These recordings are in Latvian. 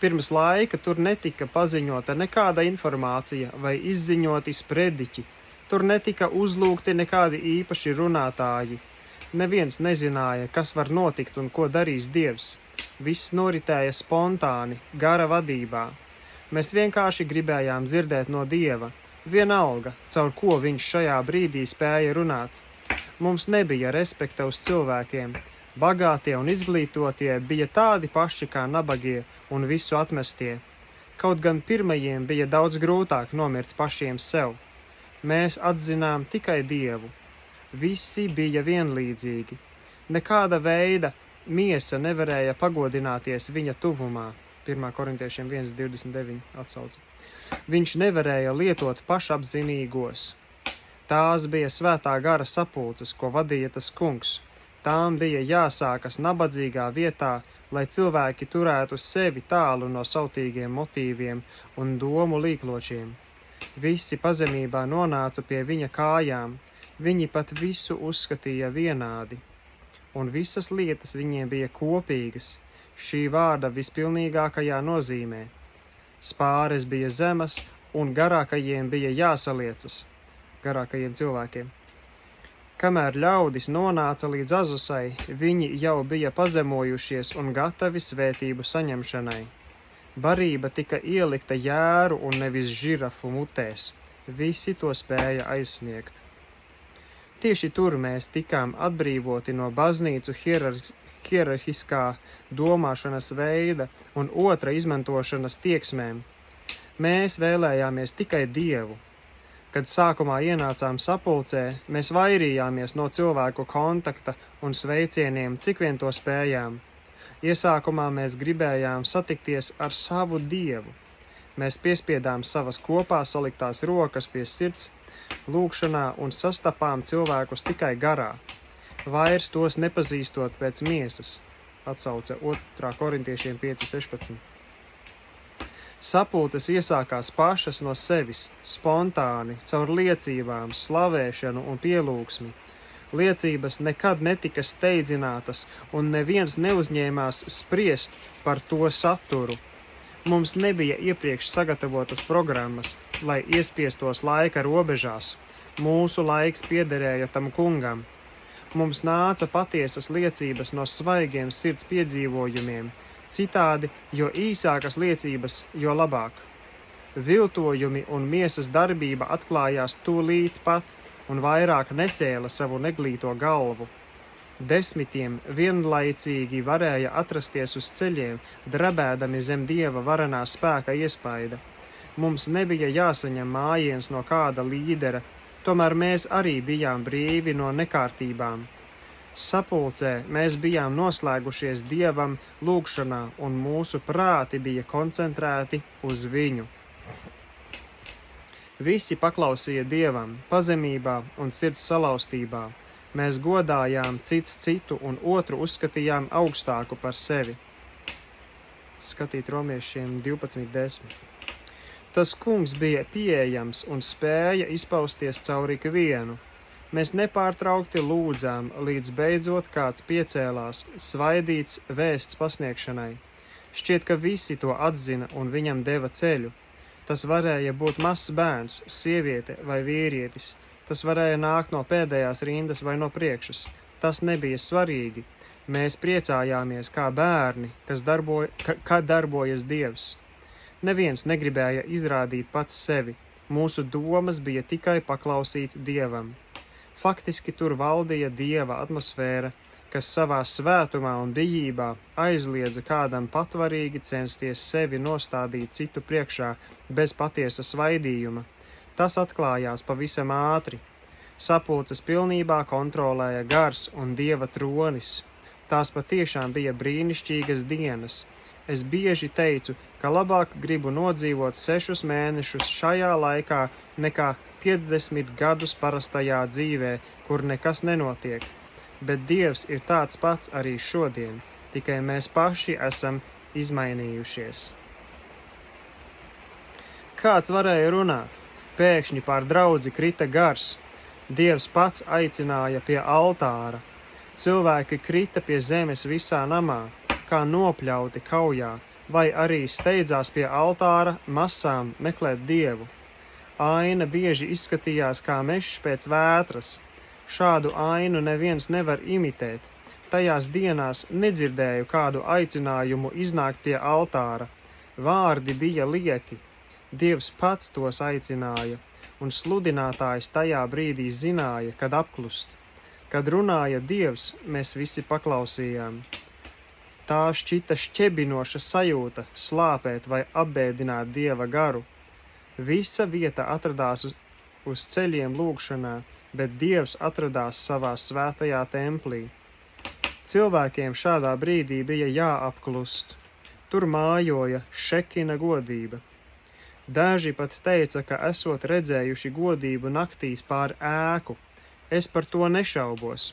Pirms laika tur netika paziņota nekāda informācija vai izziņoti sprediķi. Tur netika uzlūgti nekādi īpaši runātāji. Neviens nezināja, kas var notikt un ko darīs Dievs. Viss noritēja spontāni, gara vadībā. Mēs vienkārši gribējām dzirdēt no Dieva, vienalga, caur ko viņš šajā brīdī spēja runāt. Mums nebija respekta uz cilvēkiem. Bagātie un izglītotie bija tādi paši kā nabagie un visu atmestie. Kaut gan pirmajiem bija daudz grūtāk nomirt pašiem sev. Mēs atzinām tikai Dievu. Visi bija vienlīdzīgi. Nekāda veida miesa nevarēja pagodināties viņa tuvumā. 1. korintiešiem 1:29 atsauce. Viņš nevarēja lietot pašapzinīgos. Tās bija svētā gara sapulces, ko vadīja tas kungs. Tām bija jāsākas nabadzīgā vietā, lai cilvēki turētu sevi tālu no sautīgiem motīviem un domu līkločiem. Visi pazemībā nonāca pie viņa kājām. Viņi pat visu uzskatīja vienādi. Un visas lietas viņiem bija kopīgas, šī vārda vispilnīgākajā nozīmē. Spāres bija zemas, un garākajiem bija jāsaliecas, garākajiem cilvēkiem. Kamēr ļaudis nonāca līdz Azusai, viņi jau bija pazemojušies un gatavi svētību saņemšanai. Barība tika ielikta jēru un nevis žirafu mutēs. Visi to spēja aizsniegt. Tieši tur mēs tikām atbrīvoti no baznīcu hierarhiskā domāšanas veida un otra izmantošanas tieksmēm. Mēs vēlējāmies tikai Dievu. Kad sākumā ienācām sapulcē, mēs vairījāmies no cilvēku kontakta un sveicieniem, cik vien to spējām. Iesākumā mēs gribējām satikties ar savu Dievu. Mēs piespiedām savas kopā saliktās rokas pie sirds, lūkšanā un sastapām cilvēkus tikai garā, vairs tos nepazīstot pēc miesas. Atsauce 2. korintiešiem 5:16. Sapulces iesākās pašas no sevis, spontāni, caur liecībām, slavēšanu un pielūgsmi. Liecības nekad netika steidzinātas, un neviens neuzņēmās spriest par to saturu. Mums nebija iepriekš sagatavotas programmas, lai iespiestos laika robežās. Mūsu laiks piederēja tam kungam. Mums nāca patiesas liecības no svaigiem sirds piedzīvojumiem, citādi, jo īsākas liecības, jo labāk. Viltojumi un miesas darbība atklājās tūlīt pat un vairāk necēla savu neglīto galvu. Desmitiem vienlaicīgi varēja atrasties uz ceļiem, drebēdami zem Dieva varenā spēka iespaida. Mums nebija jāsaņem mājiens no kāda līdera, tomēr mēs arī bijām brīvi no nekārtībām. Sapulcē mēs bijām noslēgušies Dievam lūgšanā, un mūsu prāti bija koncentrēti uz viņu. Visi paklausīja Dievam, pazemībā un sirds salauztībā. Mēs godājām cits citu un otru uzskatījām augstāku par sevi. Skatīt Romiešiem 12:10. Tas kungs bija pieejams un spēja izpausties caur ikvienu. Mēs nepārtraukti lūdzām, līdz beidzot kāds piecēlās, svaidīts vēsts pasniegšanai. Šķiet, ka visi to atzina un viņam deva ceļu. Tas varēja būt mazs bērns, sieviete vai vīrietis. Tas varēja nākt no pēdējās rindas vai no priekšas. Tas nebija svarīgi. Mēs priecājāmies kā bērni, kad darbojas Dievs. Neviens negribēja izrādīt pats sevi. Mūsu domas bija tikai paklausīt Dievam. Faktiski tur valdīja Dieva atmosfēra, kas savā svētumā un bijībā aizliedza kādam patvarīgi censties sevi nostādīt citu priekšā bez patiesa svaidījuma. Tas atklājās pavisam ātri. Sapulces pilnībā kontrolēja gars un Dieva tronis. Tās patiešām bija brīnišķīgas dienas. Es bieži teicu, ka labāk gribu nodzīvot 6 mēnešus šajā laikā nekā 50 gadus parastajā dzīvē, kur nekas nenotiek. Bet Dievs ir tāds pats arī šodien, tikai mēs paši esam izmainījušies. Kāds varēja runāt? Pēkšņi pār draudzi krita gars. Dievs pats aicināja pie altāra. Cilvēki krita pie zemes visā namā, kā nopļauti kaujā, vai arī steidzās pie altāra masām meklēt Dievu. Aina bieži izskatījās kā mežs pēc vētras. Šādu ainu neviens nevar imitēt. Tajās dienās nedzirdēju kādu aicinājumu iznākt pie altāra. Vārdi bija lieki. Dievs pats tos aicināja, un sludinātājs tajā brīdī zināja, kad apklust. Kad runāja Dievs, mēs visi paklausījām. Tā šķita šķebinoša sajūta slāpēt vai apbēdināt Dieva garu. Visa vieta atradās uz ceļiem lūgšanā, bet Dievs atradās savā svētajā templī. Cilvēkiem šādā brīdī bija jāapklust. Tur mājoja Šekina godība. Daži pat teica, ka esot redzējuši godību naktīs pār ēku. Es par to nešaubos.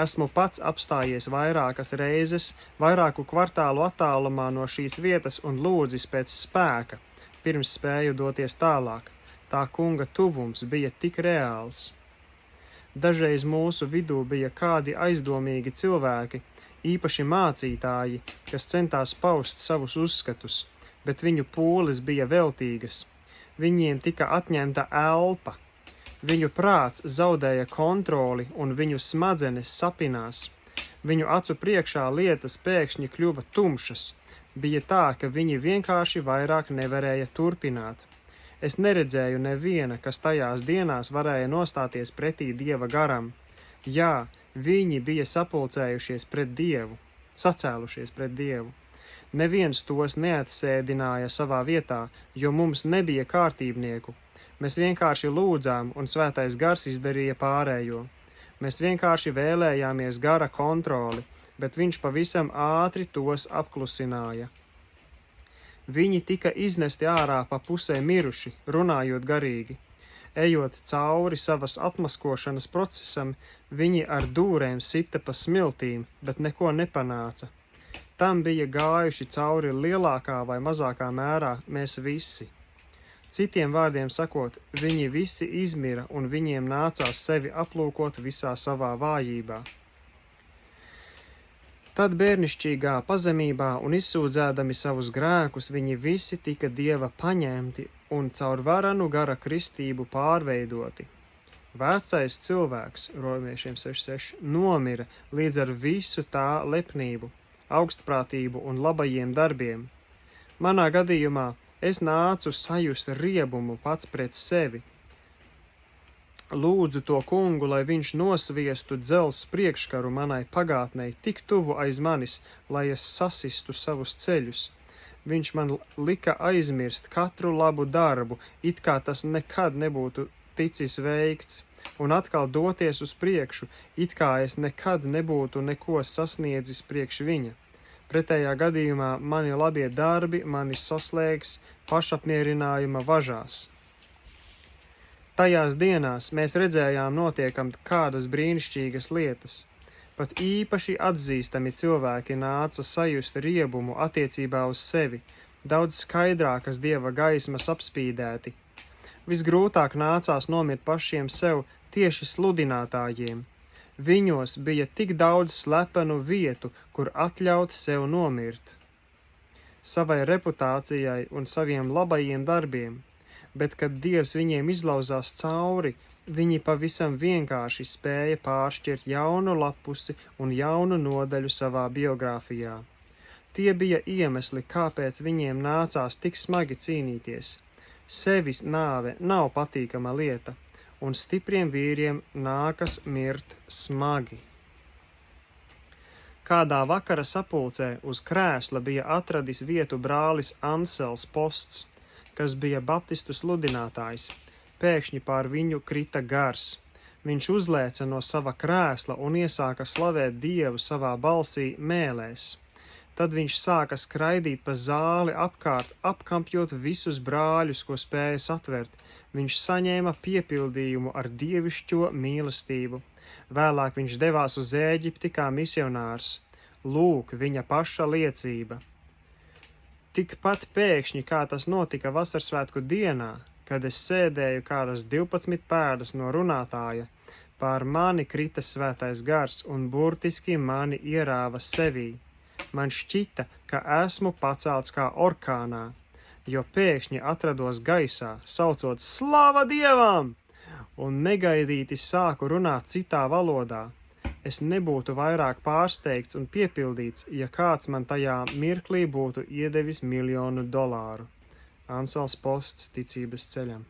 Esmu pats apstājies vairākas reizes, vairāku kvartālu attālumā no šīs vietas un lūdzis pēc spēka, pirms spēju doties tālāk. Tā kunga tuvums bija tik reāls. Dažreiz mūsu vidū bija kādi aizdomīgi cilvēki, īpaši mācītāji, kas centās paust savus uzskatus, bet viņu pūles bija veltīgas. Viņiem tika atņemta elpa. Viņu prāts zaudēja kontroli un viņu smadzenes sapinās. Viņu acu priekšā lietas pēkšņi kļuva tumšas. Bija tā, ka viņi vienkārši vairāk nevarēja turpināt. Es neredzēju neviena, kas tajās dienās varēja nostāties pretī Dieva garam. Jā, viņi bija sapulcējušies pret Dievu, sacēlušies pret Dievu. Neviens tos neatsēdināja savā vietā, jo mums nebija kārtībnieku. Mēs vienkārši lūdzām, un svētais gars izdarīja pārējo. Mēs vienkārši vēlējāmies gara kontroli, bet viņš pavisam ātri tos apklusināja. Viņi tika iznesti ārā pa pusē miruši, runājot garīgi. Ejot cauri savas atmaskošanas procesam, viņi ar dūrēm sita pa smiltīm, bet neko nepanāca. Tam bija gājuši cauri lielākā vai mazākā mērā mēs visi. Citiem vārdiem sakot, viņi visi izmira un viņiem nācās sevi aplūkot visā savā vājībā. Tad bērnišķīgā pazemībā un izsūdzēdami savus grēkus, viņi visi tika Dieva paņemti un caur varanu gara kristību pārveidoti. Vecais cilvēks, Romiešiem 6.6, nomira līdz ar visu tā lepnību, augstprātību un labajiem darbiem. Manā gadījumā es nācu sajust riebumu pats pret sevi. Lūdzu to kungu, lai viņš nosviestu dzels priekškaru manai pagātnei tik tuvu aiz manis, lai es sasistu savus ceļus. Viņš man lika aizmirst katru labu darbu, it kā tas nekad nebūtu ticis veikts, un atkal doties uz priekšu, it kā es nekad nebūtu neko sasniedzis priekš viņa. Pretējā gadījumā mani labie darbi mani saslēgs pašapmierinājuma važās. Tajās dienās mēs redzējām notiekam kādas brīnišķīgas lietas. Pat īpaši atzīstami cilvēki nāca sajust riebumu attiecībā uz sevi, daudz skaidrākas Dieva gaismas apspīdēti. Visgrūtāk nācās nomirt pašiem sev tieši sludinātājiem. Viņos bija tik daudz slepenu vietu, kur atļaut sev nomirt. Savai reputācijai un saviem labajiem darbiem, bet kad Dievs viņiem izlauzās cauri, viņi pavisam vienkārši spēja pāršķirt jaunu lapusi un jaunu nodaļu savā biogrāfijā. Tie bija iemesli, kāpēc viņiem nācās tik smagi cīnīties. Sevis nāve nav patīkama lieta, un stipriem vīriem nākas mirt smagi. Kādā vakara sapulcē uz krēsla bija atradis vietu brālis Ansels Posts, kas bija baptistu sludinātājs. Pēkšņi pār viņu krita gars. Viņš uzlēca no sava krēsla un iesāka slavēt Dievu savā balsī mēlēs. Tad viņš sāka skraidīt pa zāli apkārt, apkampjot visus brāļus, ko spēja satvert. Viņš saņēma piepildījumu ar dievišķo mīlestību. Vēlāk viņš devās uz Ēģipti kā misionārs. Lūk, viņa paša liecība. Tikpat pēkšņi, kā tas notika vasarsvētku dienā, kad es sēdēju kādas 12 pēdas no runātāja, pār mani krita svētais gars un burtiski mani ierāva sevī. Man šķita, ka esmu pacelts kā orkānā, jo pēkšņi atrados gaisā, saucot Slava Dievam! Un negaidīti sāku runāt citā valodā. Es nebūtu vairāk pārsteigts un piepildīts, ja kāds man tajā mirklī būtu iedevis $1 000 000. Ansels Posts ticības ceļam.